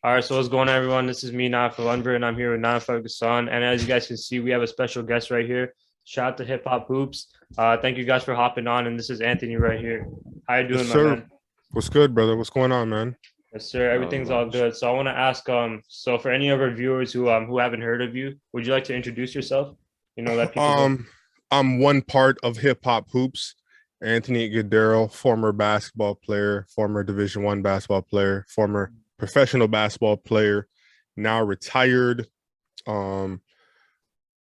All right, so what's going on, everyone? This is me, 905, and I'm here with 905. And as you guys can see, we have a special guest right here. Shout out to HipHopHoops. Thank you guys for hopping on, and this is Anthony right here. How you Yes, doing, my sir. man? What's good, brother? What's going on, man? Yes, sir. Not Everything's all much. good. So I want to ask, so for any of our viewers who haven't heard of you, would you like to introduce yourself? Let people know. I'm one part of Hip Hop Hoops. Anthony Guerrero, former basketball player, former Division I basketball player, former professional basketball player, now retired. Um,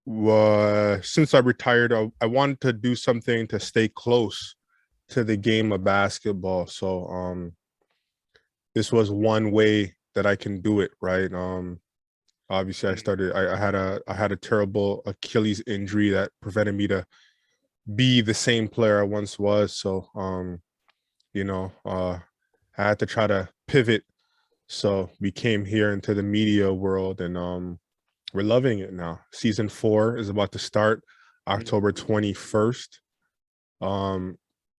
since I retired, I wanted to do something to stay close to the game of basketball. So this was one way that I can do it, right? Obviously I had a terrible Achilles injury that prevented me to be the same player I once was. So I had to try to pivot. So we came here into the media world, and we're loving it now. Season 4 is about to start October 21st.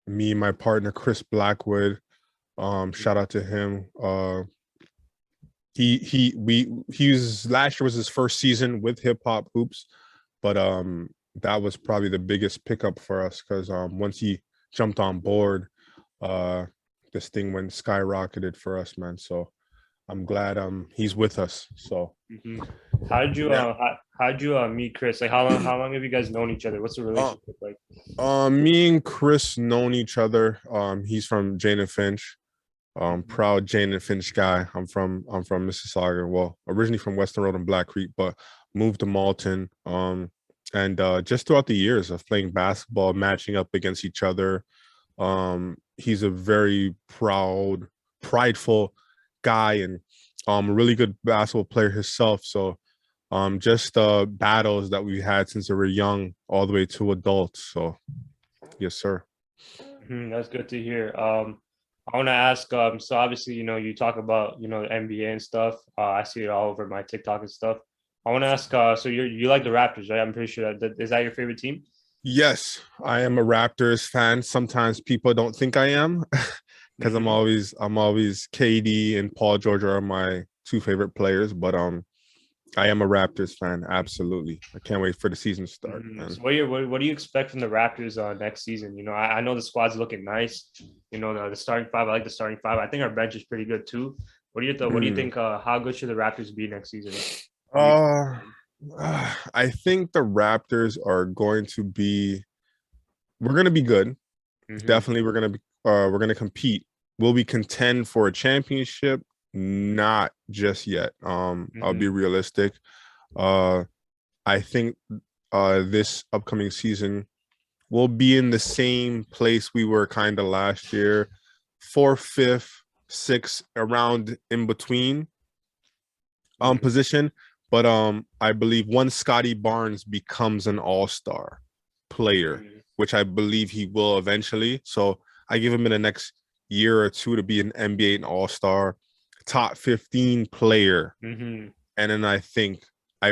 Me and my partner Chris Blackwood, shout out to him. He was last year was his first season with Hip Hop Hoops, but that was probably the biggest pickup for us because once he jumped on board, this thing went skyrocketed for us, man. So I'm glad he's with us. So How did you meet Chris? Like how long have you guys known each other? What's the relationship like? Me and Chris known each other. He's from Jane and Finch. Proud Jane and Finch guy. I'm from Mississauga. Well, originally from Western Road and Black Creek, but moved to Malton. And just throughout the years of playing basketball, matching up against each other, he's a very prideful guy, and a really good basketball player himself. So just battles that we had since we were young all the way to adults. So yes, sir. That's good to hear. I want to ask, so obviously, you talk about, the NBA and stuff. I see it all over my TikTok and stuff. I want to ask, so you like the Raptors, right? I'm pretty sure is that your favorite team? Yes, I am a Raptors fan. Sometimes people don't think I am because I'm always KD and Paul George are my two favorite players, but I am a Raptors fan. Absolutely. I can't wait for the season to start. So what do you expect from the Raptors next season? I know the squad's looking nice. The starting five. I like the starting five. I think our bench is pretty good too. What do you think? How good should the Raptors be next season? I think the Raptors are going to be. We're going to be good. Definitely, we're going to compete. Will we contend for a championship? Not just yet. I'll be realistic. I think this upcoming season we'll be in the same place we were kind of last year, 4th, 5th, 6th, around in between position. But I believe once Scotty Barnes becomes an all-star player, which I believe he will eventually. So I give him in the next year or two to be an NBA and all-star, top 15 player. And then I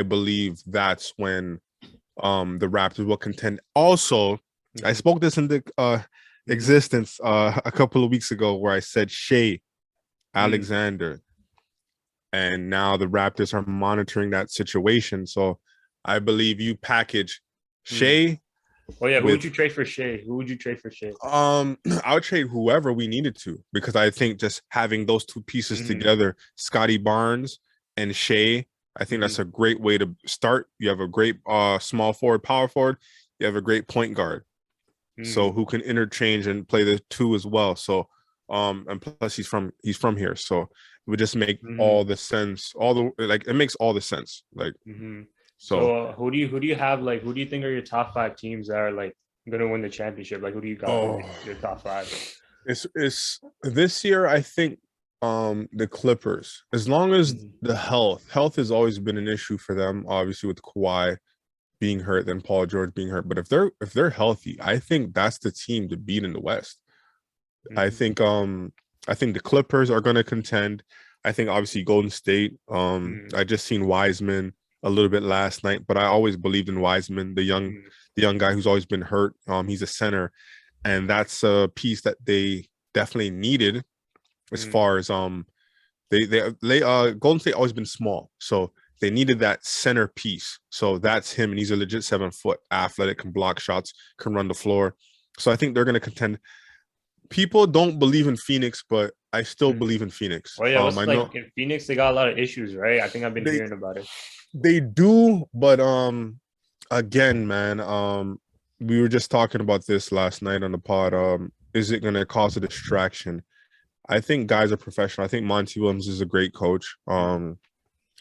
believe that's when the Raptors will contend. Also, I spoke this into existence a couple of weeks ago where I said Shea Alexander. And now the Raptors are monitoring that situation. So I believe you package Shea. Oh yeah, who would you trade for Shea? I would trade whoever we needed to, because I think just having those two pieces together, Scotty Barnes and Shea, I think that's a great way to start. You have a great small forward, power forward. You have a great point guard. So who can interchange and play the two as well. So and plus he's from here. So it would just make all the sense. It makes all the sense. So who do you have, who do you think are your top 5 teams that are gonna win the championship? Who do you got your top 5? It's this year, I think the Clippers, as long as the health has always been an issue for them, obviously with Kawhi being hurt, then Paul George being hurt. But if they're healthy, I think that's the team to beat in the West. I think the Clippers are going to contend. I think obviously Golden State. I just seen Wiseman a little bit last night, but I always believed in Wiseman, the young guy who's always been hurt. He's a center, and that's a piece that they definitely needed as far as Golden State always been small, so they needed that centerpiece. So that's him, and he's a legit 7-foot athletic, can block shots, can run the floor. So I think they're going to contend. People don't believe in Phoenix, but I still believe in Phoenix. Oh yeah, I know in Phoenix they got a lot of issues, right? I think I've been hearing about it. they do, but again, man, we were just talking about this last night on the pod. Is it going to cause a distraction? I think guys are professional. I think Monty Williams is a great coach. And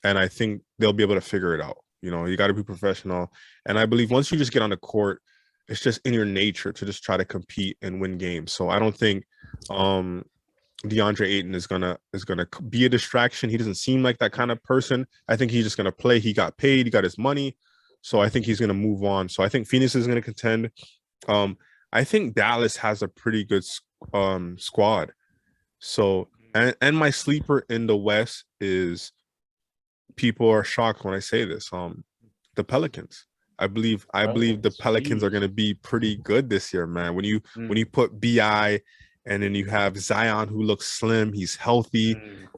I think they'll be able to figure it out. You know, you got to be professional. And I believe once you just get on the court, it's just in your nature to just try to compete and win games. So I don't think DeAndre Ayton is gonna be a distraction. He doesn't seem like that kind of person. I think he's just gonna play. He got paid. He got his money. So I think he's gonna move on. So I think Phoenix is gonna contend. I think Dallas has a pretty good squad. So and my sleeper in the West is, people are shocked when I say this, the Pelicans. I believe the Pelicans are going to be pretty good this year, man. When you put BI and then you have Zion, who looks slim, he's healthy.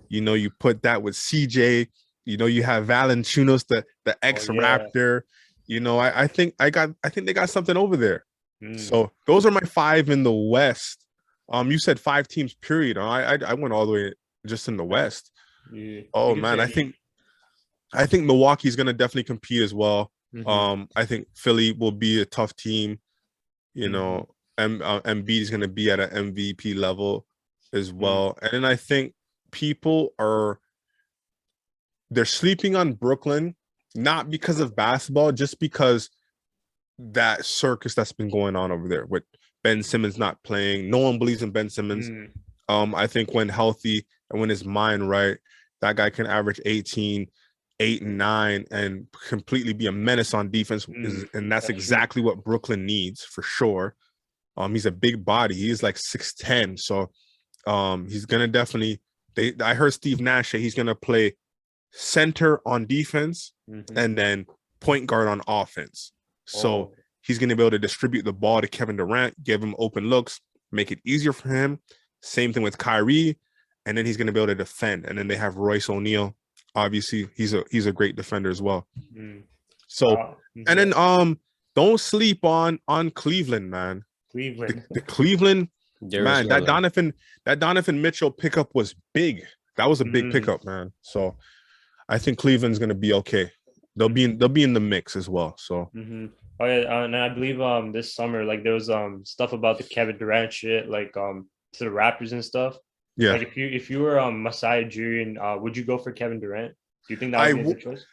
You know, you put that with CJ. You know, you have Valanciunas, the ex-Raptor. You know, I think they got something over there. So those are my 5 in the West. You said 5 teams, period. I went all the way just in the West. Yeah. Oh man, I think Milwaukee's gonna definitely compete as well. I think Philly will be a tough team. You know, Embiid is gonna be at an MVP level as well. And then I think they're sleeping on Brooklyn, not because of basketball, just because that circus that's been going on over there with Ben Simmons not playing. No one believes in Ben Simmons. I think when healthy and when his mind right, that guy can average 18, 8 and 9 and completely be a menace on defense. And that's exactly what Brooklyn needs for sure. He's a big body. He's like 6'10". So he's gonna definitely I heard Steve Nash say he's gonna play center on defense and then point guard on offense. So he's going to be able to distribute the ball to Kevin Durant, give him open looks, make it easier for him. Same thing with Kyrie. And then he's going to be able to defend. And then they have Royce O'Neal. Obviously, he's a great defender as well. So, and then don't sleep on Cleveland, man. The Cleveland, man, that Donovan Mitchell pickup was big. That was a big pickup, man. So I think Cleveland's going to be okay. They'll be in the mix as well. So oh yeah, and I believe this summer, like, there was stuff about the Kevin Durant shit, like to the Raptors and stuff. Yeah. Like if you were Masai Ujiri, would you go for Kevin Durant? Do you think that would be a good choice?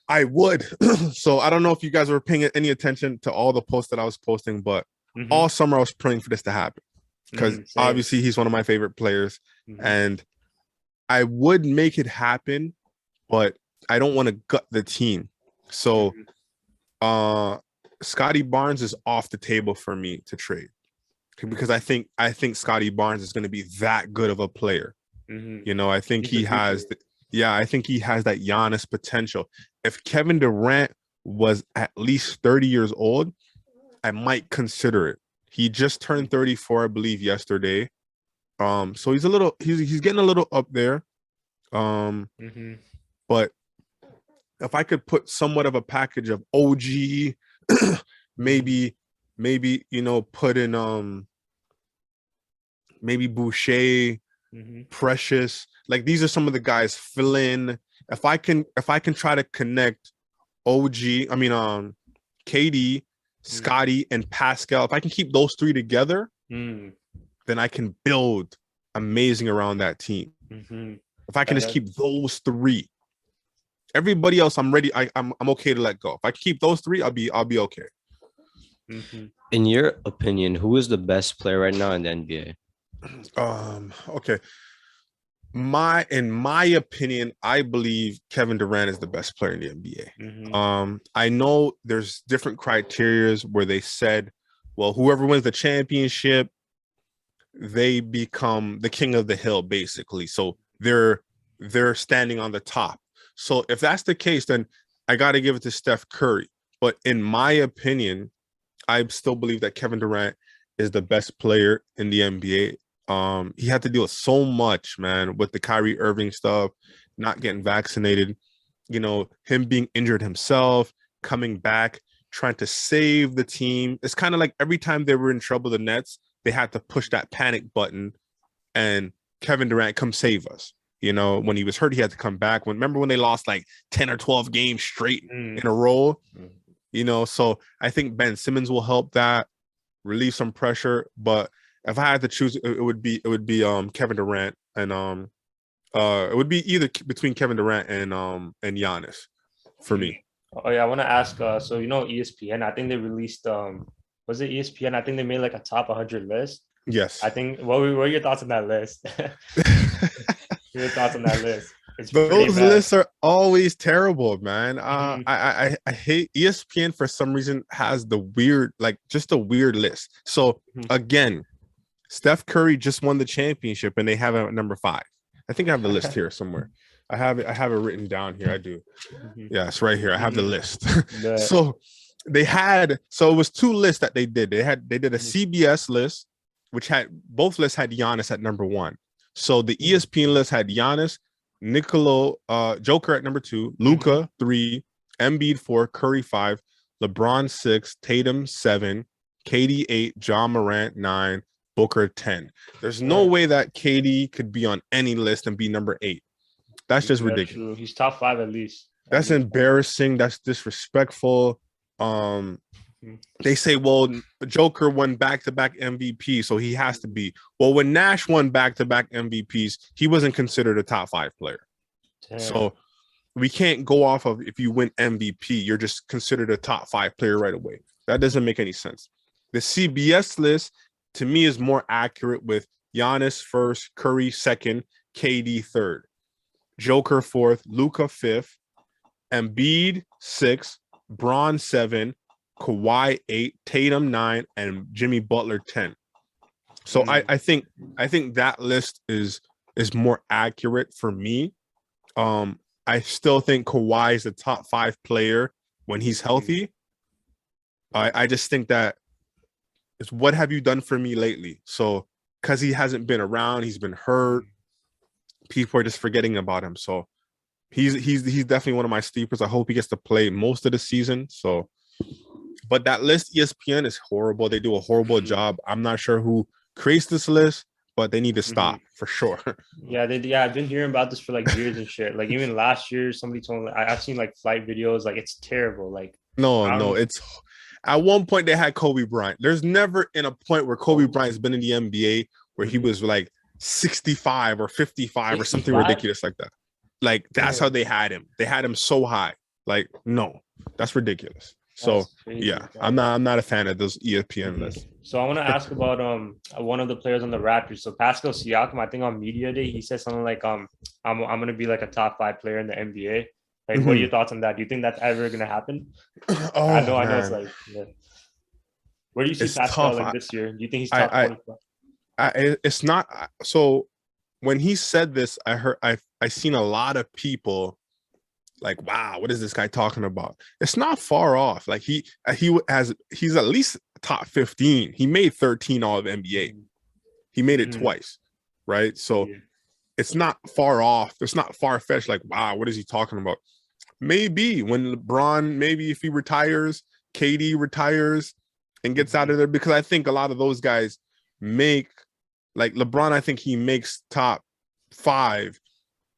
I would. So I don't know if you guys were paying any attention to all the posts that I was posting, but all summer I was praying for this to happen because obviously he's one of my favorite players, and I would make it happen, but I don't want to gut the team. So Scotty Barnes is off the table for me to trade because I think Scotty Barnes is going to be that good of a player. You know, I think he has I think he has that Giannis potential. If Kevin Durant was at least 30 years old, I might consider it. He just turned 34, I believe, yesterday. So he's getting a little up there. But if I could put somewhat of a package of OG, maybe, you know, put in maybe Boucher, Precious, like these are some of the guys. Fill in. If I can try to connect KD, Scotty, and Pascal, if I can keep those 3 together, then I can build amazing around that team. If I can just keep those 3. Everybody else, I'm ready. I'm okay to let go. If I keep those 3, I'll be okay. In your opinion, who is the best player right now in the NBA? Okay. In my opinion, I believe Kevin Durant is the best player in the NBA. I know there's different criteria where they said, well, whoever wins the championship, they become the king of the hill, basically. So they're standing on the top. So if that's the case, then I got to give it to Steph Curry. But in my opinion, I still believe that Kevin Durant is the best player in the NBA. He had to deal with so much, man, with the Kyrie Irving stuff, not getting vaccinated, him being injured himself, coming back, trying to save the team. It's kind of like every time they were in trouble, the Nets, they had to push that panic button and Kevin Durant, come save us. When he was hurt, he had to come back. Remember when they lost like 10 or 12 games straight in a row? So I think Ben Simmons will help that, relieve some pressure. But if I had to choose, it would be Kevin Durant, and it would be either between Kevin Durant and Giannis for me. Oh yeah, I want to ask. So ESPN, I think they released was it ESPN? I think they made like a top 100 list. Yes. I think. What were your thoughts on that list? Your thoughts on that list? Those lists are always terrible, man. I hate ESPN for some reason has the weird, just a weird list. So again, Steph Curry just won the championship and they have it at number 5. I think I have the list here somewhere. I have it written down here. I do. Yeah, it's right here. I have the list. So it was 2 lists that they did. They did a CBS list, which had both lists had Giannis at number 1. So the ESPN list had Giannis, Joker at number 2, Luka 3, Embiid 4, Curry 5, LeBron 6, Tatum 7, KD 8, John Morant 9, Booker 10. There's no way that KD could be on any list and be number 8. That's just ridiculous. True. He's top 5 at least. That's embarrassing. That's disrespectful. They say, well, Joker won back-to-back MVP, so he has to be. Well, when Nash won back-to-back MVPs, he wasn't considered a top 5 player. Damn. So we can't go off of if you win MVP, you're just considered a top 5 player right away. That doesn't make any sense. The CBS list, to me, is more accurate with Giannis first, Curry second, KD third, Joker 4th, Luka 5th, Embiid 6th, Braun 7, Kawhi 8, Tatum 9, and Jimmy Butler 10. So I think that list is more accurate for me. I still think Kawhi is the top 5 player when he's healthy. I just think that it's what have you done for me lately? So because he hasn't been around, he's been hurt. People are just forgetting about him. So he's definitely one of my sleepers. I hope he gets to play most of the season. So, but that list, ESPN, is horrible. They do a horrible job. I'm not sure who creates this list, but they need to stop for sure. Yeah, I've been hearing about this for like years and shit. Like even last year, somebody told me I've seen like flight videos. Like it's terrible. Like no, it's at one point they had Kobe Bryant. There's never in a point where Kobe Bryant's been in the NBA where he was like 65 or 55 or something ridiculous like that. Like that's how they had him. They had him so high. Like no, that's ridiculous. So yeah, I'm not a fan of those ESPN lists. So I want to ask about one of the players on the Raptors. So Pascal Siakam, I think on media day he said something like I'm gonna be like a top 5 player in the NBA. Like, what are your thoughts on that? Do you think that's ever gonna happen? I know it's like, yeah. Where do you see Pascal like this year? Do you think he's top 25? It's not. So when he said this, I seen a lot of people like, wow, what is this guy talking about? It's not far off. Like he's at least top 15. He made 13 all of NBA. He made it twice, right? So it's not far off. It's not far-fetched. Like, wow, what is he talking about? Maybe when LeBron, maybe if he retires, KD retires and gets out of there, because I think a lot of those guys make, like LeBron, I think he makes top 5,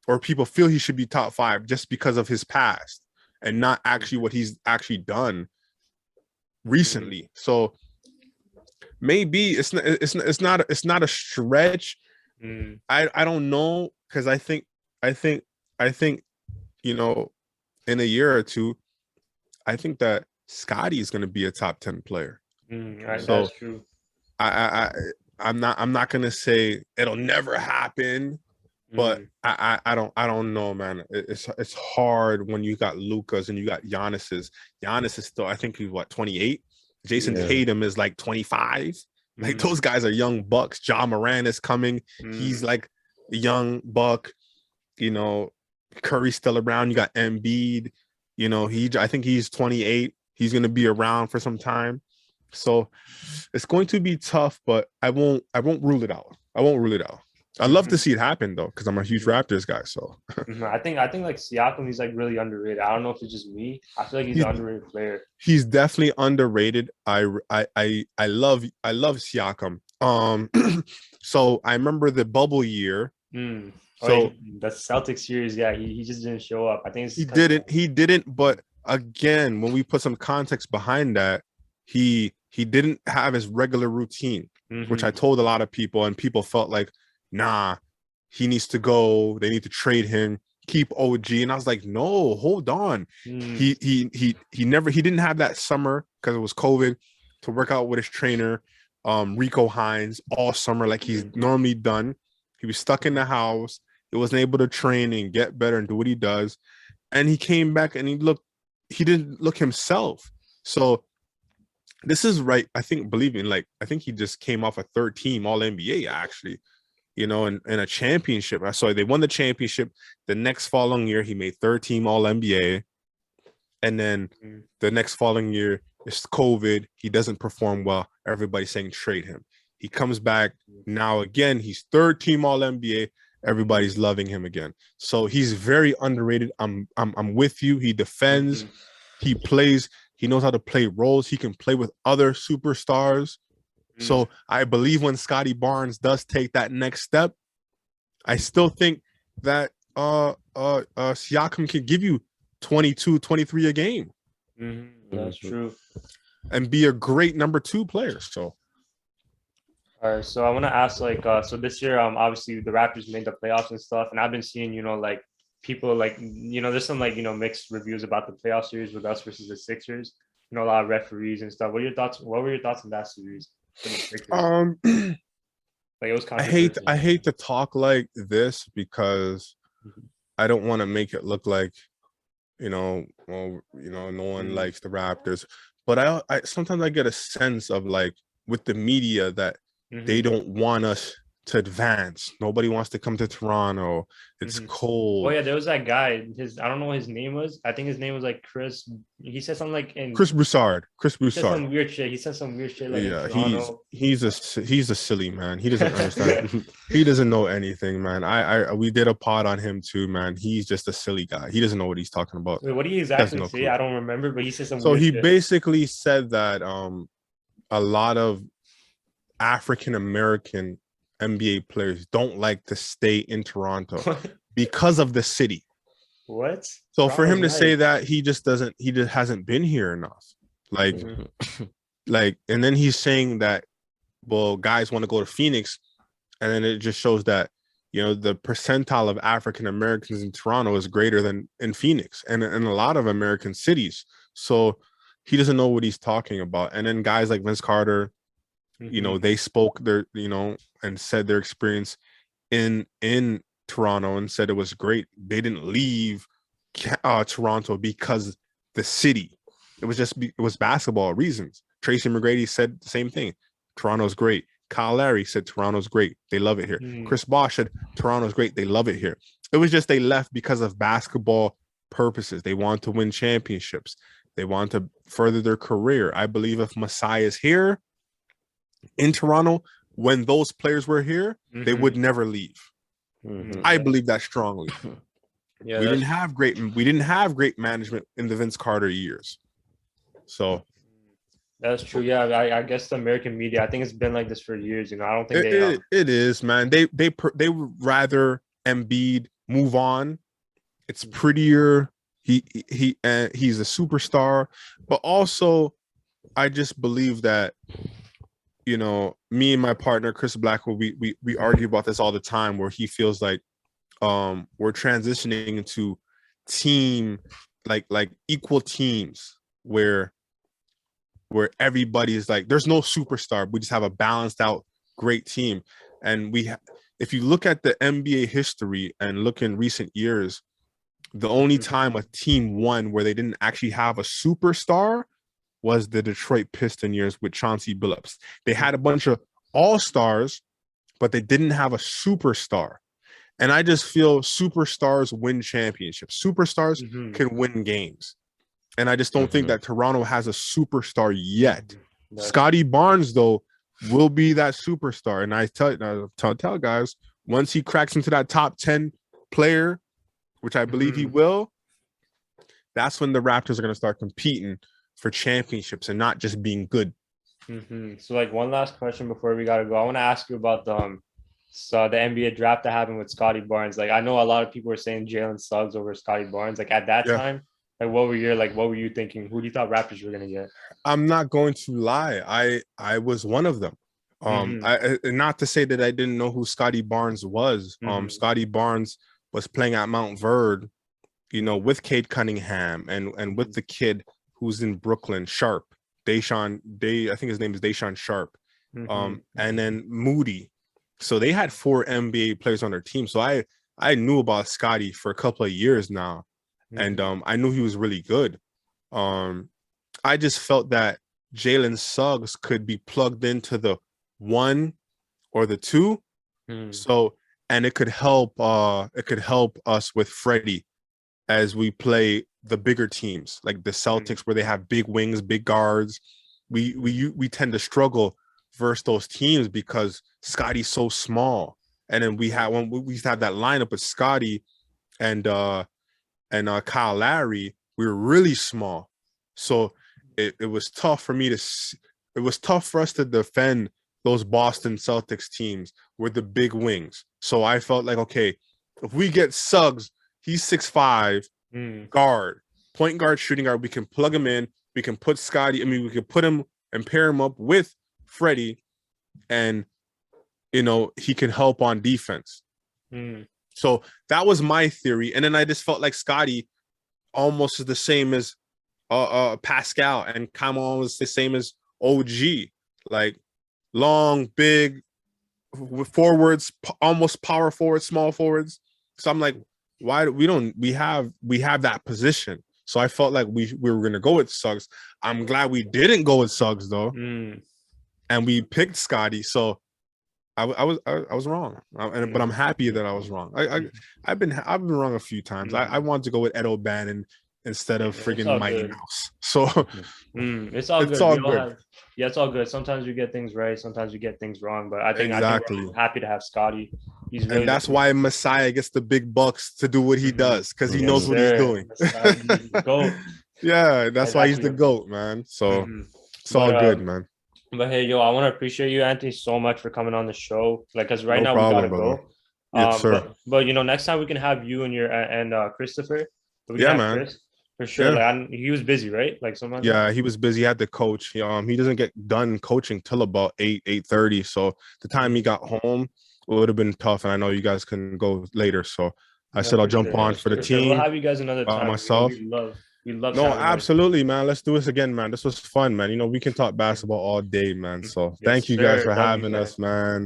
or people feel he should be top 5 just because of his past and not actually what he's actually done recently. So maybe it's not a stretch. I don't know, because I think in a year or two, I think that Scotty is going to be a top 10 player. Right, so that's true. I'm not going to say it'll never happen, but I don't know, man. It's hard when you got Luka's and you got Giannis's. Giannis is still, I think he's 28. Jason Tatum is like 25. Like those guys are young bucks. John Morant is coming. He's like a young buck. Curry's still around. You got Embiid. I think he's 28. He's going to be around for some time. So it's going to be tough, but I won't rule it out. I'd love to see it happen though, because I'm a huge Raptors guy. So I think like Siakam, he's like really underrated. I don't know if it's just me. I feel like he's an underrated player. He's definitely underrated. I love Siakam. So I remember the bubble year. So the Celtics series, yeah, he just didn't show up. I think he didn't. But again, when we put some context behind that, he didn't have his regular routine, which I told a lot of people, and people felt like, nah, he needs to go. They need to trade him, keep OG. And I was like, no, hold on. He didn't have that summer because it was COVID to work out with his trainer, Rico Hines, all summer like he's normally done. He was stuck in the house. He wasn't able to train and get better and do what he does. And he came back and he didn't look himself. So this is right. I think I think he just came off a third team All NBA actually, in a championship. So they won the championship. The next following year, he made third team All NBA. And then the next following year, it's COVID. He doesn't perform well. Everybody's saying trade him. He comes back now again. He's third team All NBA. Everybody's loving him again. So he's very underrated. I'm with you. He defends. He plays. He knows how to play roles. He can play with other superstars. So I believe when Scotty Barnes does take that next step, I still think that Siakam can give you 22, 23 a game. That's true. And be a great number 2 player. So all right, so I want to ask, so this year, obviously the Raptors made the playoffs and stuff, and I've been seeing, people there's some mixed reviews about the playoff series with us versus the Sixers. A lot of referees and stuff. What were your thoughts on that series? It was I hate to talk like this because I don't want to make it look like, no one likes the Raptors, but I sometimes I get a sense of with the media that they don't want us to advance. Nobody wants to come to Toronto. It's cold. Oh yeah, there was that guy. I don't know what his name was. I think his name was Chris. He said something Chris Broussard. He said some weird shit. He said some weird shit. He's a silly man. He doesn't understand. He doesn't know anything, man. We did a pod on him too, man. He's just a silly guy. He doesn't know what he's talking about. Wait, what did he exactly say? I don't remember, but he said some. So he basically said that a lot of African American NBA players don't like to stay in Toronto because of the city. What? So Toronto's for him to say that, he just hasn't been here enough. And then he's saying that, well, guys want to go to Phoenix, and then it just shows that, the percentile of African Americans in Toronto is greater than in Phoenix and in a lot of American cities. So he doesn't know what he's talking about. And then guys like Vince Carter, they spoke and said their experience in Toronto and said it was great. They didn't leave Toronto because the city. It was basketball reasons. Tracy McGrady said the same thing. Toronto's great. Kyle Lowry said Toronto's great. They love it here. Chris Bosh said Toronto's great. They love it here. It was just they left because of basketball purposes. They want to win championships. They want to further their career. I believe if Masai is here in Toronto, when those players were here, they would never leave. I believe that strongly. Yeah, we didn't have great management in the Vince Carter years. So that's true. Yeah, I guess the American media, I think it's been like this for years. I don't think it is, man. They would rather Embiid move on. It's prettier. He's a superstar, but also I just believe that, me and my partner Chris Blackwell, we argue about this all the time, where he feels like we're transitioning into team like equal teams where everybody's there's no superstar. We just have a balanced out great team. And if you look at the NBA history and look in recent years, the only time a team won where they didn't actually have a superstar was the Detroit Piston years with Chauncey Billups. They had a bunch of all-stars, but they didn't have a superstar. And I just feel superstars win championships. Superstars can win games. And I just don't think that Toronto has a superstar yet. Scotty Barnes, though, will be that superstar. And I tell guys, once he cracks into that top 10 player, which I believe he will, that's when the Raptors are going to start competing for championships and not just being good. So, like, one last question before we got to go. I want to ask you about the NBA draft that happened with Scotty Barnes. Like, I know a lot of people were saying Jalen Suggs over Scotty Barnes. Like, at that time, like, what were you thinking? Who do you thought Raptors were going to get? I'm not going to lie. I was one of them. I not to say that I didn't know who Scotty Barnes was. Scotty Barnes was playing at Mount Verde, you know, with Cade Cunningham and with the kid who's in Brooklyn, Sharp, I think his name is Deshaun Sharp, and then Moody. So they had 4 NBA players on their team. So I knew about Scotty for a couple of years now, and I knew he was really good. I just felt that Jalen Suggs could be plugged into the 1 or the 2. So, and it could help us with Freddie as we play the bigger teams like the Celtics, where they have big wings, big guards. We tend to struggle versus those teams because Scotty's so small. And then we used to have that lineup with Scotty and Kyle Lowry. We were really small, so it was tough for me it was tough for us to defend those Boston Celtics teams with the big wings. So I felt like, okay, if we get Suggs, he's 6'5", guard, point guard, shooting guard, we can plug him in. We can put Scotty. I mean, we could put him and pair him up with Freddie, and you know he can help on defense. So that was my theory, and then I just felt like Scotty almost is the same as Pascal, and kind of almost the same as OG, like long, big forwards, almost power forwards, small forwards. So I'm like, why we have that position? So I felt like we were gonna go with Suggs. I'm glad we didn't go with Suggs though, and we picked Scotty. So I was wrong, but I'm happy that I was wrong. I've been wrong a few times. I wanted to go with Ed O'Bannon instead of friggin' Mighty Mouse. So it's all good. It's all good. It's all good. Sometimes we get things right, sometimes we get things wrong. But I think I'm happy to have Scotty. He's really, and that's why Messiah gets the big bucks to do what he does, because he knows what he's doing. Yeah, that's why he's the GOAT, man. So it's all good, man. But hey, yo, I want to appreciate you, Anthony, so much for coming on the show. Like, because right now we gotta go. Yes, sir. But you know, next time we can have you and Christopher. Yeah, man. Chris, for sure. Yeah. Like, he was busy, right? Like sometimes. Yeah, he was busy. He had to coach. He doesn't get done coaching till about 8:30. So the time he got home, it would have been tough. And I know you guys can go later. So I said I'll jump on for the team. We'll have you guys another time. Myself. We love. No, absolutely, man. Let's do this again, man. This was fun, man. You know, we can talk basketball all day, man. So thank you guys for having us, man.